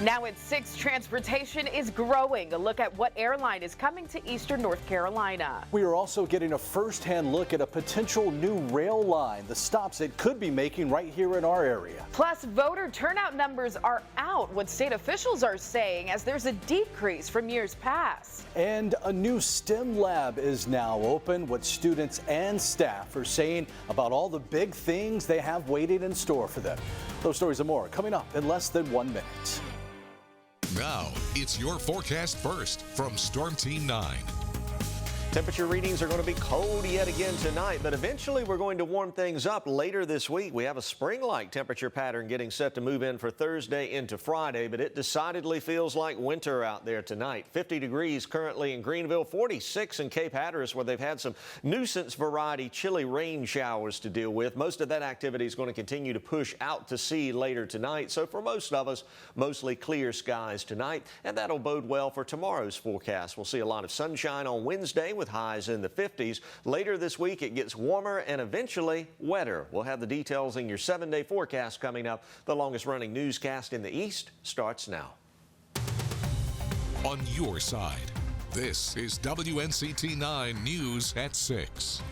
Now at 6, transportation is growing. A look at what airline is coming to eastern North Carolina. We are also getting a first-hand look at a potential new rail line, the stops it could be making right here in our area. Plus, voter turnout numbers are out, what state officials are saying, as there's a decrease from years past. And a new STEM lab is now open. What students and staff are saying about all the big things they have waiting in store for them. Those stories and more coming up in less than 1 minute. Now, it's your forecast first from Storm Team 9. Temperature readings are going to be cold yet again tonight, but eventually we're going to warm things up later this week. We have a spring-like temperature pattern getting set to move in for Thursday into Friday, but it decidedly feels like winter out there tonight. 50 degrees currently in Greenville, 46 in Cape Hatteras, where they've had some nuisance variety chilly rain showers to deal with. Most of that activity is going to continue to push out to sea later tonight. So for most of us, mostly clear skies tonight, and that'll bode well for tomorrow's forecast. We'll see a lot of sunshine on Wednesday with highs in the 50s. Later this week, it gets warmer and eventually wetter. We'll have the details in your 7-day forecast coming up. The longest running newscast in the East starts now. On your side, this is WNCT 9 News at 6.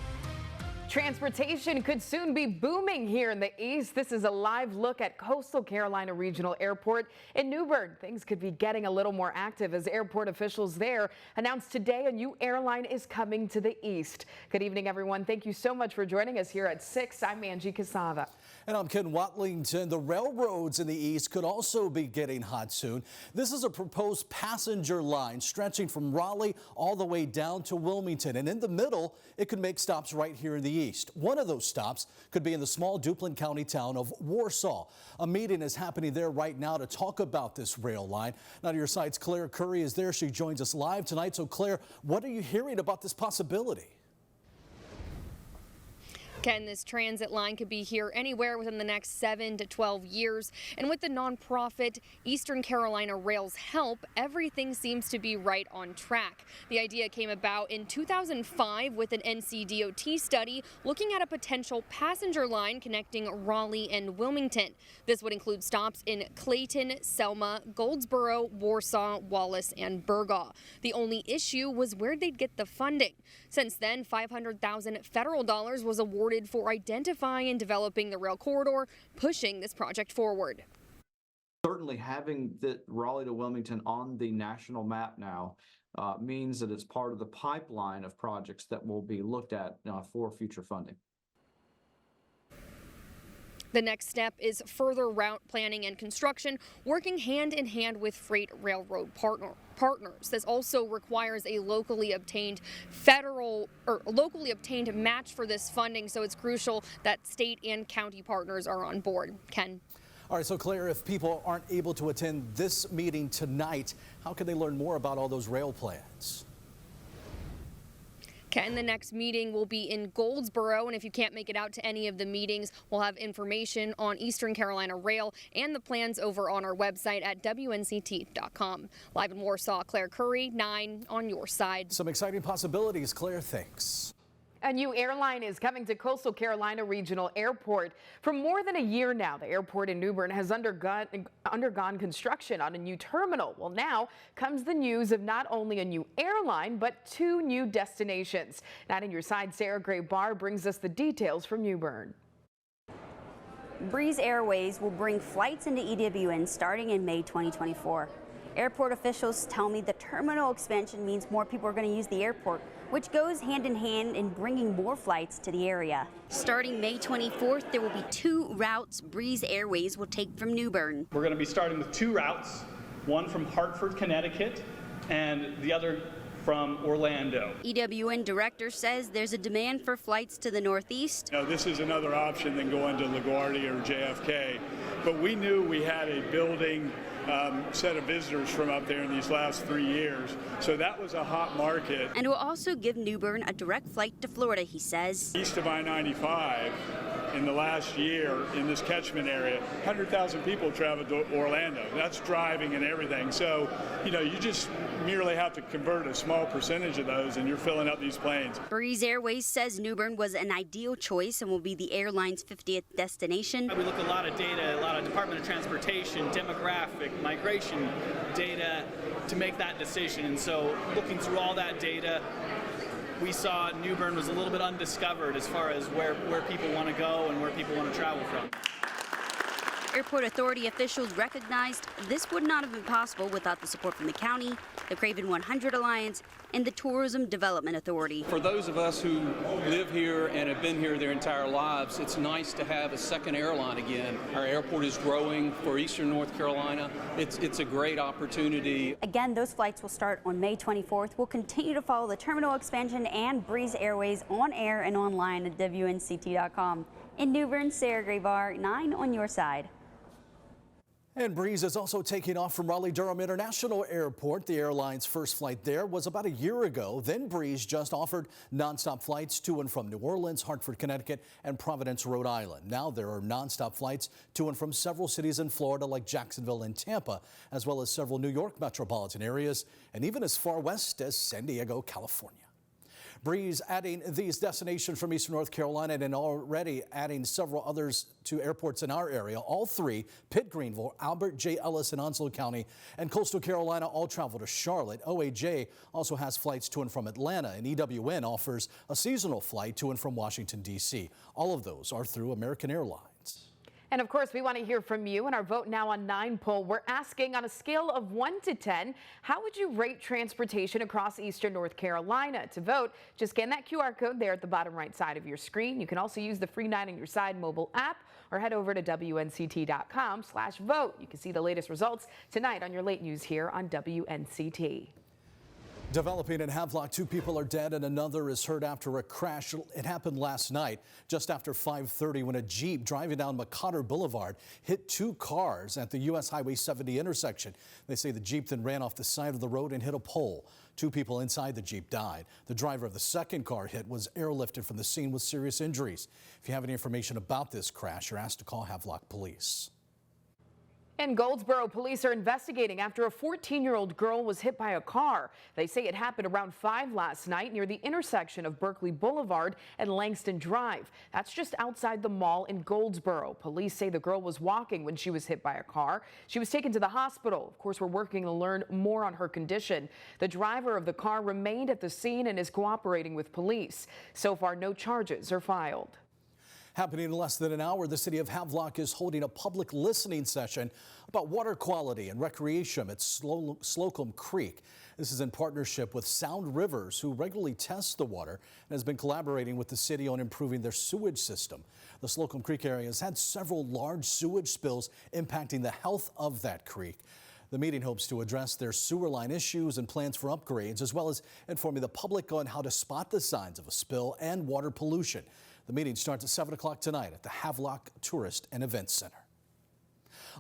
Transportation could soon be booming here in the East. This is a live look at Coastal Carolina Regional Airport in New Bern. Things could be getting a little more active as airport officials there announced today a new airline is coming to the East. Good evening, everyone. Thank you so much for joining us here at 6. I'm Angie Casava. And I'm Ken Watlington. The railroads in the East could also be getting hot soon. This is a proposed passenger line stretching from Raleigh all the way down to Wilmington. And in the middle, it could make stops right here in the East. One of those stops could be in the small Duplin County town of Warsaw. A meeting is happening there right now to talk about this rail line. Now to your side's Claire Curry is there. She joins us live tonight. So Claire, what are you hearing about this possibility? Ken, this transit line could be here anywhere within the next 7 to 12 years. And with the nonprofit Eastern Carolina Rail's help, everything seems to be right on track. The idea came about in 2005 with an NCDOT study looking at a potential passenger line connecting Raleigh and Wilmington. This would include stops in Clayton, Selma, Goldsboro, Warsaw, Wallace, and Burgaw. The only issue was where they'd get the funding. Since then, $500,000 federal dollars was awarded for identifying and developing the rail corridor, pushing this project forward. Certainly having the Raleigh to Wilmington on the national map now means that it's part of the pipeline of projects that will be looked at for future funding. The next step is further route planning and construction, working hand in hand with freight railroad partners. This also requires a locally obtained match for this funding, so it's crucial that state and county partners are on board. Ken. All right, so Claire, if people aren't able to attend this meeting tonight, how can they learn more about all those rail plans? Ken, the next meeting will be in Goldsboro, and if you can't make it out to any of the meetings, we'll have information on Eastern Carolina Rail and the plans over on our website at WNCT.com. Live in Warsaw, Claire Curry, 9 on your side. Some exciting possibilities, Claire. Thanks. A new airline is coming to Coastal Carolina Regional Airport. For more than a year now, the airport in New Bern has undergone construction on a new terminal. Well, now comes the news of not only a new airline, but 2 new destinations. Now on your side, Sarah Gray Barr brings us the details from New Bern. Breeze Airways will bring flights into EWN starting in May 2024. Airport officials tell me the terminal expansion means more people are going to use the airport, which goes hand in hand in bringing more flights to the area. Starting May 24th, there will be 2 routes Breeze Airways will take from New Bern. We're going to be starting with 2 routes, one from Hartford, Connecticut, and the other from Orlando. EWN director says there's a demand for flights to the Northeast. This is another option than going to LaGuardia or JFK, but we knew we had a building set of visitors from up there in these last 3 years, so that was a hot market. And will also give New Bern a direct flight to Florida, he says. East of I-95, in the last year in this catchment area, 100,000 people traveled to Orlando. That's driving and everything. So, you just merely have to convert a small percentage of those and you're filling up these planes. Breeze Airways says New Bern was an ideal choice and will be the airline's 50th destination. We look at a lot of data, a lot of Department of Transportation, demographic, migration data to make that decision. And so looking through all that data, we saw New Bern was a little bit undiscovered as far as where people want to go and where people want to travel from. Airport Authority officials recognized this would not have been possible without the support from the county, the Craven 100 Alliance, and the Tourism Development Authority. For those of us who live here and have been here their entire lives, it's nice to have a second airline again. Our airport is growing for Eastern North Carolina. It's a great opportunity. Again, those flights will start on May 24th. We'll continue to follow the terminal expansion and Breeze Airways on air and online at WNCT.com. In New Bern, Sarah Graybar, 9 on your side. And Breeze is also taking off from Raleigh-Durham International Airport. The airline's first flight there was about a year ago. Then Breeze just offered nonstop flights to and from New Orleans, Hartford, Connecticut, and Providence, Rhode Island. Now there are nonstop flights to and from several cities in Florida like Jacksonville and Tampa, as well as several New York metropolitan areas, and even as far west as San Diego, California. Breeze adding these destinations from Eastern North Carolina and already adding several others to airports in our area. All three, Pitt, Greenville, Albert J. Ellis in Onslow County, and Coastal Carolina all travel to Charlotte. OAJ also has flights to and from Atlanta, and EWN offers a seasonal flight to and from Washington, D.C. All of those are through American Airlines. And of course, we want to hear from you. In our Vote Now on 9 poll, we're asking, on a scale of 1 to 10, how would you rate transportation across Eastern North Carolina? To vote, just scan that QR code there at the bottom right side of your screen. You can also use the free 9 on your side mobile app or head over to WNCT.com/vote. You can see the latest results tonight on your late news here on WNCT. Developing in Havelock, 2 people are dead and another is hurt after a crash. It happened last night just after 5:30 when a Jeep driving down McCotter Boulevard hit 2 cars at the U.S. Highway 70 intersection. They say the Jeep then ran off the side of the road and hit a pole. 2 people inside the Jeep died. The driver of the second car hit was airlifted from the scene with serious injuries. If you have any information about this crash, you're asked to call Havelock Police. In Goldsboro, police are investigating after a 14-year-old girl was hit by a car. They say it happened around 5 last night near the intersection of Berkeley Boulevard and Langston Drive. That's just outside the mall in Goldsboro. Police say the girl was walking when she was hit by a car. She was taken to the hospital. Of course, we're working to learn more on her condition. The driver of the car remained at the scene and is cooperating with police. So far, no charges are filed. Happening in less than an hour, the city of Havelock is holding a public listening session about water quality and recreation at Slocum Creek. This is in partnership with Sound Rivers, who regularly tests the water and has been collaborating with the city on improving their sewage system. The Slocum Creek area has had several large sewage spills impacting the health of that creek. The meeting hopes to address their sewer line issues and plans for upgrades, as well as informing the public on how to spot the signs of a spill and water pollution. The meeting starts at 7 o'clock tonight at the Havelock Tourist and Events Center.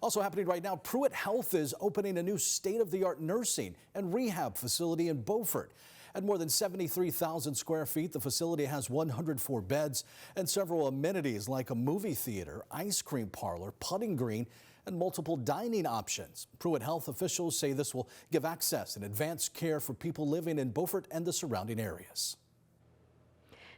Also happening right now, Pruitt Health is opening a new state-of-the-art nursing and rehab facility in Beaufort. At more than 73,000 square feet, the facility has 104 beds and several amenities like a movie theater, ice cream parlor, putting green, and multiple dining options. Pruitt Health officials say this will give access and advanced care for people living in Beaufort and the surrounding areas.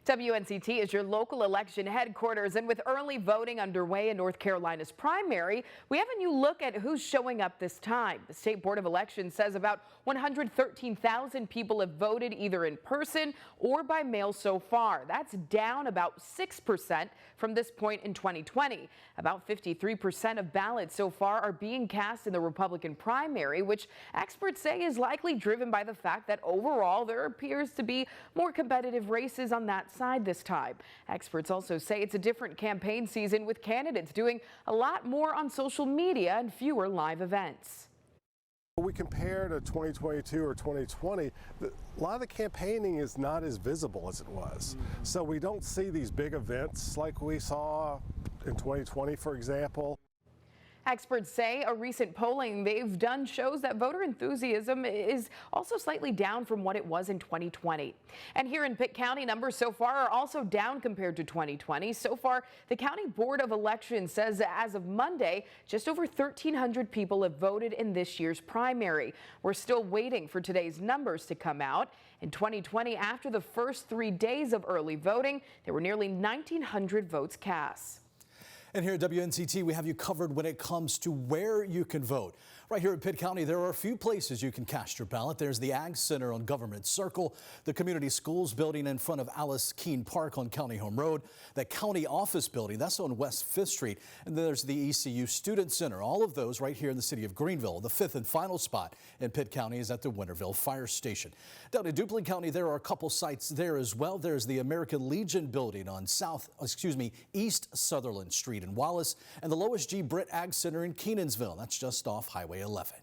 WNCT is your local election headquarters, and with early voting underway in North Carolina's primary, we have a new look at who's showing up this time. The State Board of Elections says about 113,000 people have voted either in person or by mail so far. That's down about 6% from this point in 2020. About 53% of ballots so far are being cast in the Republican primary, which experts say is likely driven by the fact that overall there appears to be more competitive races on that side this time. Experts also say it's a different campaign season, with candidates doing a lot more on social media and fewer live events. When we compare to 2022 or 2020, a lot of the campaigning is not as visible as it was. So we don't see these big events like we saw in 2020, for example. Experts say a recent polling they've done shows that voter enthusiasm is also slightly down from what it was in 2020. And here in Pitt County, numbers so far are also down compared to 2020. So far, the County Board of Elections says as of Monday, just over 1,300 people have voted in this year's primary. We're still waiting for today's numbers to come out. In 2020, after the first 3 days of early voting, there were nearly 1,900 votes cast. And here at WNCT, we have you covered when it comes to where you can vote. Right here in Pitt County, there are a few places you can cast your ballot. There's the Ag Center on Government Circle, the Community Schools building in front of Alice Keene Park on County Home Road, the County Office building, that's on West 5th Street, and then there's the ECU Student Center. All of those right here in the city of Greenville. The fifth and final spot in Pitt County is at the Winterville Fire Station. Down in Duplin County, there are a couple sites there as well. There's the American Legion building on East Sutherland Street in Wallace, and the Lois G. Britt Ag Center in Kenansville. That's just off Highway 11.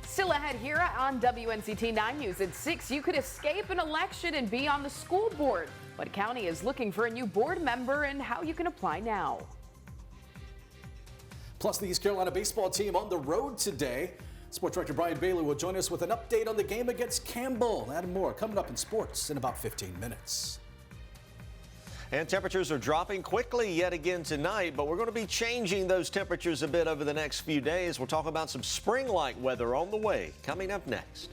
Still ahead here on WNCT 9 News at 6, you could escape an election and be on the school board. What county is looking for a new board member and how you can apply now. Plus, the East Carolina baseball team on the road today. Sports Director Brian Bailey will join us with an update on the game against Campbell. That and more coming up in sports in about 15 minutes. And temperatures are dropping quickly yet again tonight, but we're going to be changing those temperatures a bit over the next few days. We'll talk about some spring-like weather on the way coming up next.